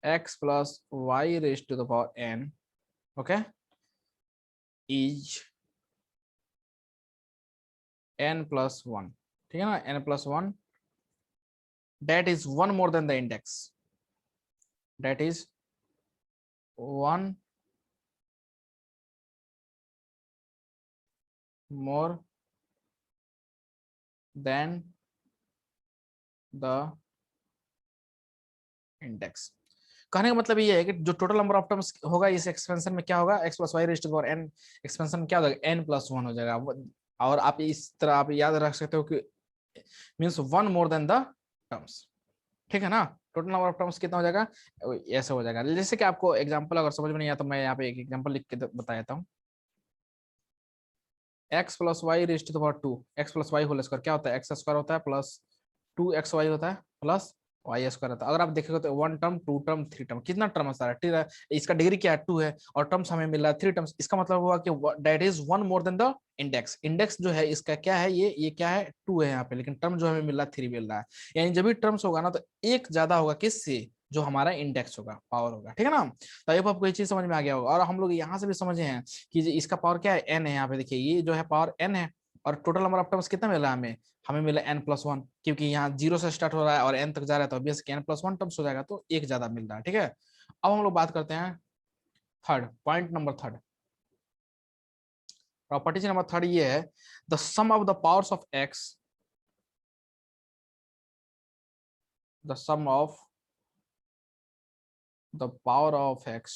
x plus y raised to the power n, okay, is n plus 1, ठीक है ना, n plus 1 that is one more than the index, that is one more than the index. कहने का मतलब ये है कि जो टोटल नंबर ऑफ टर्म्स होगा इस एक्सपेंशन में क्या होगा, x plus y raise to the power n expansion में क्या हो जाएगा, n प्लस 1 हो जाएगा। और आप इस तरह आप याद रख सकते हो कि means one more than the terms, ठीक है ना। टोटल नंबर ऑफ टर्म्स कितना हो जाएगा, ऐसे हो जाएगा। जैसे कि आपको एग्जांपल अगर समझ में नहीं आया तो मैं यहाँ पे एक एग्जांपल लिख के बता देता हूँ। x plus y raise to the power 2, x plus y whole square क्या होता है, एक्स स्क्वायर होता है प्लस 2xy होता है प्लस वाई स्क्वायर होता है। अगर आप देखेंगे तो 1 टर्म 2 टर्म 3 टर्म, कितना टर्म है सारा, ठीक है। इसका डिग्री क्या है 2 है और टर्म्स हमें मिल रहा है 3 टर्म्स। इसका मतलब हुआ कि that is one more than the index. Index जो है इसका क्या है, ये क्या है 2 है यहाँ पे, लेकिन टर्म जो हमें मिल रहा है 3 मिल रहा है। यानी जब भी टर्म्स होगा ना तो एक ज्यादा होगा किससे, जो हमारा इंडेक्स होगा, पावर होगा, ठीक है ना। तो ये आपको ये चीज समझ में आ गया होगा। और हम लोग यहाँ से भी समझे हैं कि इसका पावर क्या है, n है। यहाँ पे देखिए ये जो है पावर n है और टोटल नंबर ऑफ टर्म्स कितना मिल रहा है हमें, हमें मिला n प्लस 1, क्योंकि यहाँ 0 से स्टार्ट हो रहा है और n तक जा रहा है तो ऑब्वियस n प्लस 1 टर्म्स हो जाएगा, तो एक ज्यादा मिल रहा है, ठीक है। अब हम लोग बात करते हैं third point, number third property number third ये है, the sum of the powers of x, the sum of the power of x,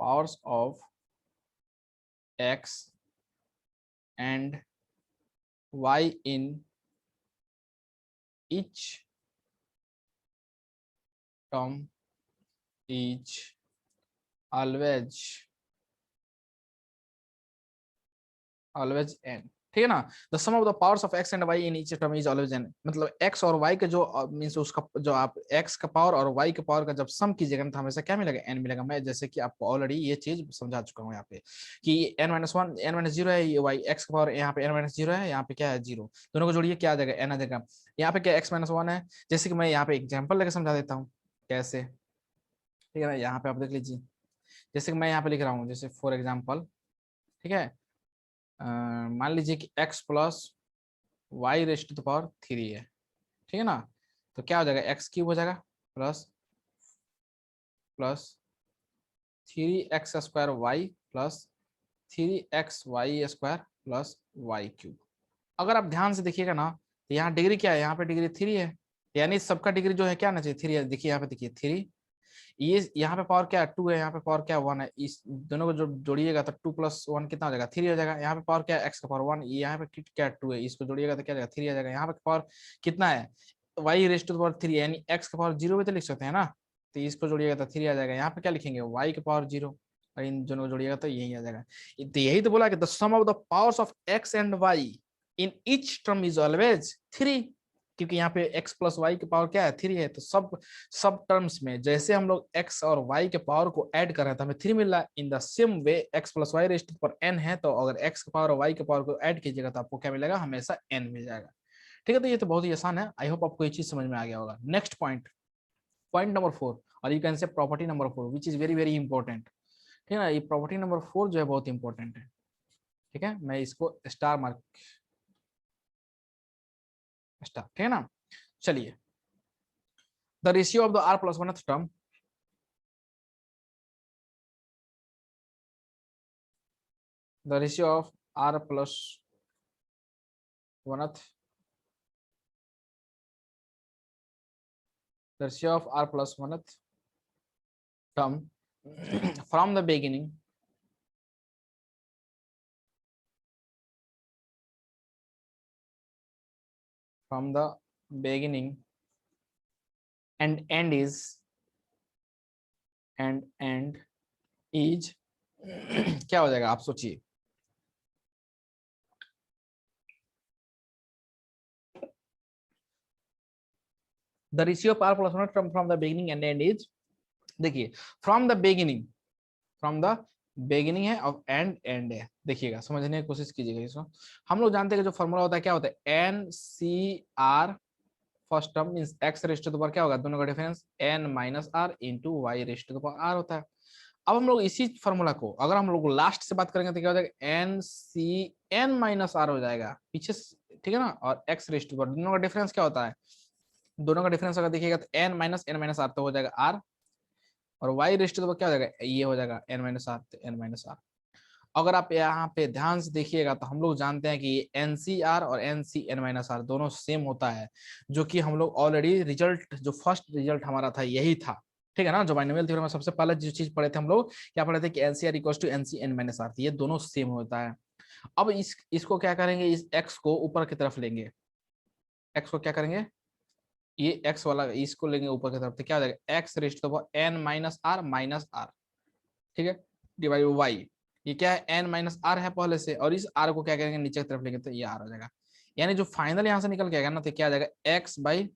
powers of x and y in each term is always n, ठीक है ना। The sum of the powers of x and y in each term is always n, मतलब x और y के जो means उसका जो आप x का पावर और y के पावर का जब सम कीजिएगा तो हमेशा क्या मिलेगा, n मिलेगा। मैं जैसे कि आपको ऑलरेडी ये चीज समझा चुका हूँ यहाँ पे कि n-1 n-0 है, ये y x का पावर यहाँ पे n-0 है, यहाँ पे क्या है 0, दोनों को जोड़िए क्या आ जाएगा, n आ जाएगा। यहाँ पे क्या x-1 है, जैसे कि मैं यहाँ पे एग्जाम्पल लेकर समझा देता हूँ कैसे, ठीक है ना। यहाँ पे आप देख लीजिए, जैसे कि मैं यहाँ पे लिख रहा हूँ, जैसे फॉर एग्जाम्पल, ठीक है, मान लीजिए कि x plus y raised to the power 3 है, ठीक है ना। तो क्या हो जाएगा, एक्स क्यूब हो जाएगा plus plus 3x² y plus 3xy² plus y cube. अगर आप ध्यान से देखिएगा ना तो यहाँ डिग्री क्या है, यहाँ पे डिग्री 3 है, यानी सबका डिग्री जो है क्या आना चाहिए 3 है। देखिए यहाँ पे देखिए 3, ये यहाँ पे पावर क्या है 2 है, यहाँ पे पावर क्या है 1 है, इस दोनों को जो जोड़िएगा तो 2 प्लस 1 कितना हो जाएगा 3 हो जाएगा। यहाँ पे पावर क्या है x का पावर 1, यहाँ पे क्या है 2 है, इसको जोड़िएगा तो क्या जाएगा 3 आ जाएगा। यहाँ पे पावर कितना है y raise to the power 3, यानी x का पावर 0 भी तो लिख सकते हैं ना, तो इसको जोड़िएगा तो 3 आ जाएगा। यहाँ पे क्या लिखेंगे y का पावर 0, और इन दोनों को जोड़िएगा तो यही आ जाएगा। तो यही तो बोला कि the sum of the powers of x and y in each term is always 3, क्योंकि यहाँ पे x प्लस वाई की पावर क्या है 3 है। तो सब टर्म्स में जैसे हम लोग x और y के पावर को ऐड कर रहे हैं तो हमें 3 मिल रहा है। In the same way x plus y raise to पर n है, तो अगर x के पावर और y के पावर को ऐड कीजिएगा तो आपको क्या मिलेगा, हमेशा n मिल जाएगा, ठीक है। तो ये तो बहुत ही आसान है। आई होप आपको ये चीज समझ में आ गया होगा। नेक्स्ट पॉइंट, पॉइंट नंबर 4, और you can say property number 4 which is very very important, ठीक है ना। ये प्रॉपर्टी नंबर 4 जो है बहुत इंपॉर्टेंट है, ठीक है। मैं इसको स्टार मार्क स्टार, ठीक है ना। चलिए, the ratio of the r plus 1th term, the ratio of r plus 1th, the ratio of r plus 1th term from the beginning and end is क्या हो जाएगा आप सोचिए, the ratio of r plus 1th term from the beginning and end is, देखिए from the beginning है और and है। देखिएगा समझने की कोशिश कीजिएगा इसको। हम लोग जानते हैं कि जो फॉर्मूला होता है क्या होता है, N C R first term means x raised to the power क्या होगा, दोनों का difference n minus r into y raised to the power r होता है। अब हम लोग इसी फॉर्मूला को अगर हम लोग लास्ट से बात करेंगे तो क्या हो जाएगा, N C N minus r हो जाएगा पीछे ठीक है ना, और x raised to the power दोनों का डिफरेंस क्या होता है, दोनों का डिफरेंस अगर देखिएगा तो एन माइनस आर तो हो जाएगा आर, और y raised to the power क्या हो जाएगा, ये हो जाएगा एन माइनस आर, तो एन माइनस आर। अगर आप यहाँ पे ध्यान से देखिएगा तो हम लोग जानते हैं कि एन सी आर और N C N minus r दोनों सेम होता है, जो कि हम लोग ऑलरेडी रिजल्ट जो फर्स्ट रिजल्ट हमारा था यही था, ठीक है ना। जो बाइनोमियल थ्योरम में सबसे पहले जो चीज पढ़े थे हम लोग, क्या पढ़े थे कि N C R equal to N C N minus r, ये दोनों सेम होता है। अब इसको क्या करेंगे, इस एक्स को ऊपर की तरफ लेंगे, एक्स को क्या करेंगे, ये एक्स वाला इसको लेंगे ऊपर की तरफ, तो क्या हो जाएगा, x raised to the power n minus r, ठीक है, डिवाइड वाई, ये क्या है एन माइनस आर है पहले से, और इस आर को क्या करेंगे नीचे की तरफ लेंगे तो ये आर हो जाएगा। यानी जो फाइनल यहाँ से निकल के आएगा ना, तो क्या आ जाएगा, x by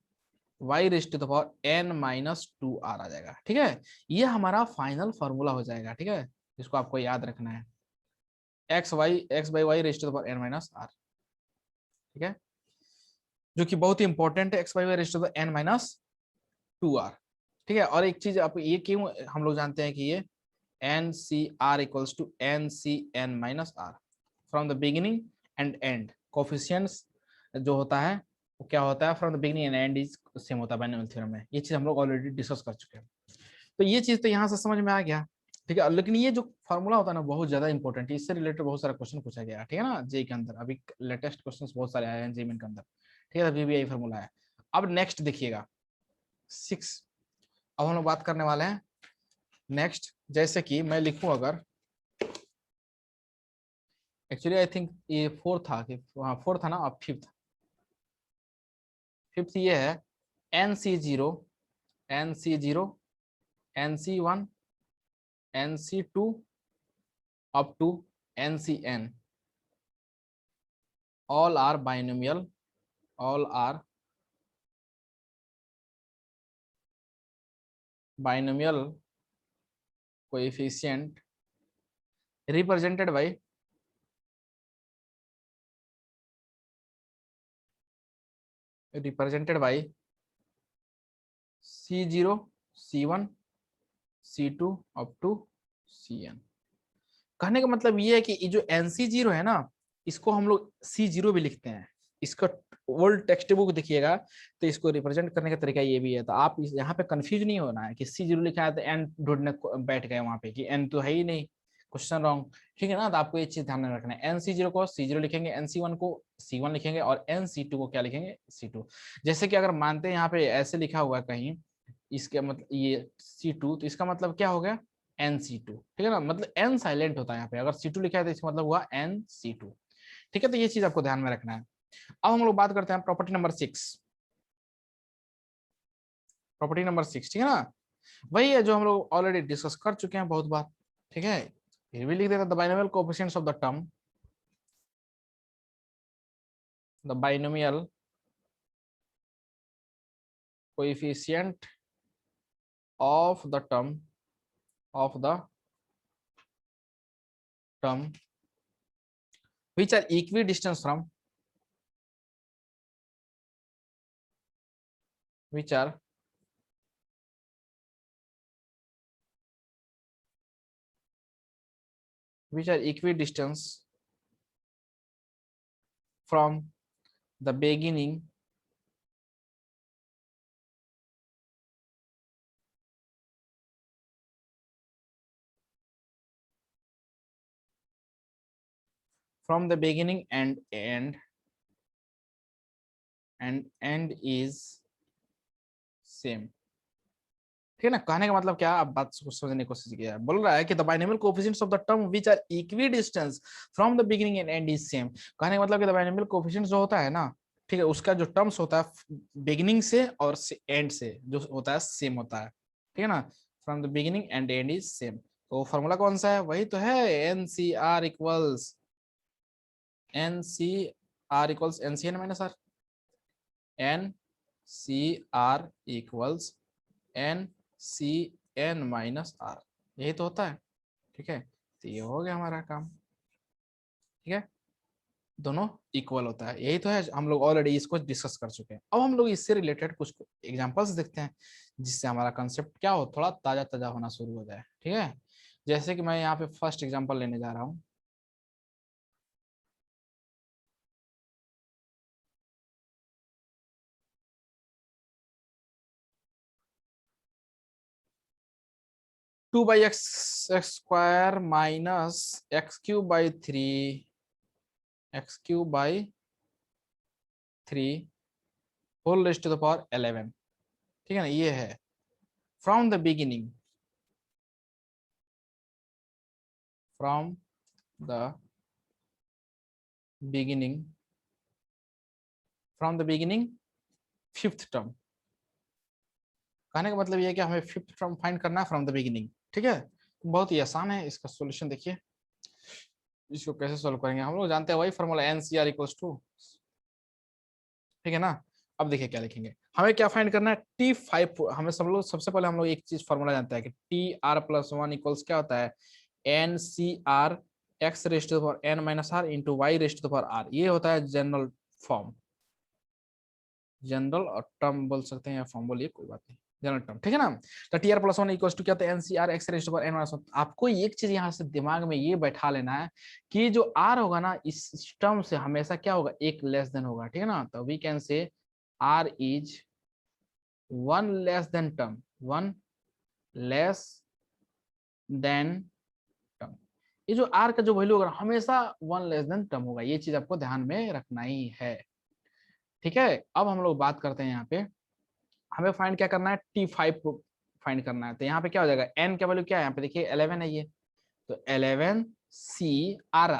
y raised to the power n minus two r आ जाएगा, ठीक है। ये हमारा फाइनल फॉर्मूला हो जाएगा, ठीक है, इसको आपको याद रखना है, x by y raised to the power n minus r, ठीक है, जो कि बहुत ही इंपॉर्टेंट है, x by y raised to the n minus two r, ठीक है। और एक चीज आप ये क्यों हम लोग जानते हैं कि ये N C R equals to N C N minus r from the beginning and end, coefficients जो होता है वो क्या होता है, from the beginning and end is same होता है बाइनोमियल थ्योरम में, ये चीज हम लोग ऑलरेडी डिस्कस कर चुके हैं। तो ये चीज तो यहाँ से समझ में आ गया, ठीक है। लेकिन ये जो फॉर्मूला होता है ना बहुत ज्यादा इंपॉर्टेंट है, इससे रिलेटेड बहुत सारा क्वेश्चन पूछा गया, ठीक है ना, जे के अंदर अभी लेटेस्ट क्वेश्चन बहुत सारे आए हैं जे के अंदर, ठीक है, अभी भी यही फॉर्मूला है। अब नेक्स्ट देखिएगा 6, अब हम लोग बात करने वाले हैं नेक्स्ट, जैसे कि मैं लिखूं अगर, एक्चुअली आई थिंक ये फोर्थ था कि, हाँ फोर्थ था ना, अब फिफ्थ ये है NC0 NC0 NC1 NC2 up to NCN, all are binomial, all are binomial coefficient represented by C0 C1 C2 up to CN। कहने का मतलब ये है कि जो NC0 है ना, इसको हम लोग C0 भी लिखते हैं, इसका ओल्ड टेक्स्ट बुक देखिएगा तो इसको रिप्रेजेंट करने का तरीका ये भी है, तो आप यहाँ पे कंफ्यूज नहीं होना है कि C0 लिखा है तो N ढूंढने बैठ गए वहां पे कि N तो है ही नहीं, क्वेश्चन रॉन्ग, ठीक है ना। तो आपको ये चीज ध्यान में रखना है, NC0 को C0 लिखेंगे, NC1 को C1 लिखेंगे, और NC2 को क्या लिखेंगे, C2। जैसे कि अगर मानते हैं यहाँ पे ऐसे लिखा हुआ है कहीं, इसके मतलब ये C2, तो इसका मतलब क्या हो गया, NC2, ठीक है ना, मतलब N साइलेंट होता है यहाँ पे, अगर C2 लिखा है तो इसका मतलब हुआ NC2, ठीक है। तो ये चीज आपको ध्यान में रखना है। अब हम लोग बात करते हैं प्रॉपर्टी नंबर 6, प्रॉपर्टी नंबर 6, ठीक है ना, वही है जो हम लोग ऑलरेडी डिस्कस कर चुके हैं बहुत बार, ठीक है। फिर भी लिख देता, the binomial coefficients of the term, the binomial coefficient of the term which are equidistant from which are equidistant from the beginning and end is same, ठीक है ना। कहने का मतलब क्या, आप बात को समझने की कोशिश किया, बोल रहा है कि the binomial coefficients of the term which are equidistance from the beginning and end is same. कहने का मतलब कि द बाइनोमियल कोएफिशिएंट्स जो होता है ना, ठीक है, उसका जो टर्म्स होता है बिगिनिंग से और एंड से जो होता है सेम होता है, ठीक है ना, from the beginning and end is same. तो फॉर्मूला कौन सा है, वही तो है NCR equals NCN minus r, NCR equals NCN minus r, यही तो होता है, ठीक है। तो ये हो गया हमारा काम, ठीक है। दोनों इक्वल होता है। यही तो है, हम लोग ऑलरेडी इसको डिस्कस कर चुके हैं। अब हम लोग इससे रिलेटेड कुछ एग्जांपल्स देखते हैं जिससे हमारा कंसेप्ट क्या हो, थोड़ा ताजा ताजा होना शुरू हो जाए। ठीक है, जैसे कि मैं यहाँ पे फर्स्ट एग्जांपल लेने जा रहा हूँ। Two by x square minus x cube by 3 whole raise to the power 11। ठीक है ना, ये है from the beginning, from the beginning, from the beginning fifth term. कहने का मतलब ये है कि हमें फिफ्थ टर्म फाइंड करना है फ्रॉम द बिगिनिंग। ठीक है, बहुत ही आसान है। इसका सॉल्यूशन देखिए, इसको कैसे सॉल्व करेंगे। हम लोग जानते हैं वही formula N C R equals to, ठीक है ना। अब देखिए क्या लिखेंगे, हमें क्या फाइंड करना है, T5। हमें सब लोग सबसे पहले हम लोग एक चीज फॉर्मूला जानते हैं कि TR+1 इक्वल्स क्या होता है, NCR x raised to the power n minus r into y raised to the power r। ये होता है जनरल फॉर्म, जनरल और टर्म बोल सकते हैं या फॉर्म बोलिए, कोई बात नहीं, जनरल टर्म। ठीक है ना। तो TR+1 इक्वल्स टू क्या होता है, NCR x raised to the power n minus 1। आपको एक चीज यहाँ से दिमाग में ये बैठा लेना है कि जो r होगा ना, इस टर्म से हमेशा क्या होगा, एक लेस देन होगा। ठीक है ना, तो we can say r is one less than term, one less than term। ये जो r का जो वैल्यू होगा हमेशा वन लेस देन टर्म होगा, ये चीज आपको ध्यान में रखना ही है। ठीक है, अब हम लोग बात करते हैं यहाँ पे, हमें फाइंड क्या करना है, T5 को फाइंड करना है। तो यहाँ पे क्या हो जाएगा, n का वैल्यू क्या है, यहाँ पे देखिए 11 है ये, तो 11 C R